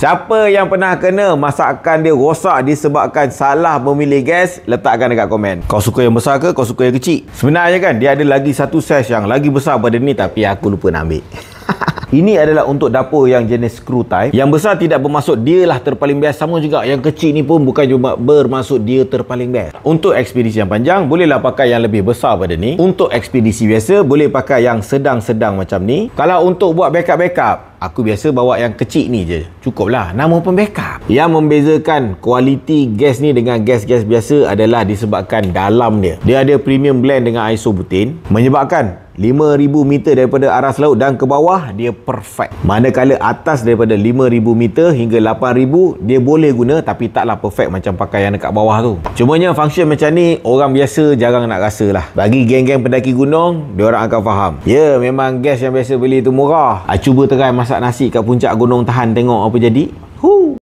Siapa yang pernah kena masakan dia rosak disebabkan salah memilih gas, letakkan dekat komen. Kau suka yang besar ke kau suka yang kecil? Sebenarnya kan dia ada lagi satu saiz yang lagi besar pada ni, tapi aku lupa nak ambil. Ini adalah untuk dapur yang jenis screw type. Yang besar tidak bermaksud dia lah terpaling best. Sama juga yang kecil ni pun bukan cuma bermaksud dia terpaling best. Untuk ekspedisi yang panjang, bolehlah pakai yang lebih besar pada ni. Untuk ekspedisi biasa, boleh pakai yang sedang-sedang macam ni. Kalau untuk buat backup, aku biasa bawa yang kecil ni je. Cukup lah, nama pun backup. Yang membezakan kualiti gas ni dengan gas-gas biasa adalah disebabkan dalam dia. Dia ada premium blend dengan isobutane, menyebabkan 5,000 meter daripada aras laut dan ke bawah dia perfect. Manakala atas daripada 5,000 meter hingga 8,000 dia boleh guna, tapi taklah perfect macam pakai yang dekat bawah tu. Cumanya function macam ni orang biasa jarang nak rasa lah. Bagi geng-geng pendaki gunung, diorang akan faham. Ya, memang gas yang biasa beli tu murah. Cuba try masak nasi kat puncak gunung tahan, tengok apa jadi.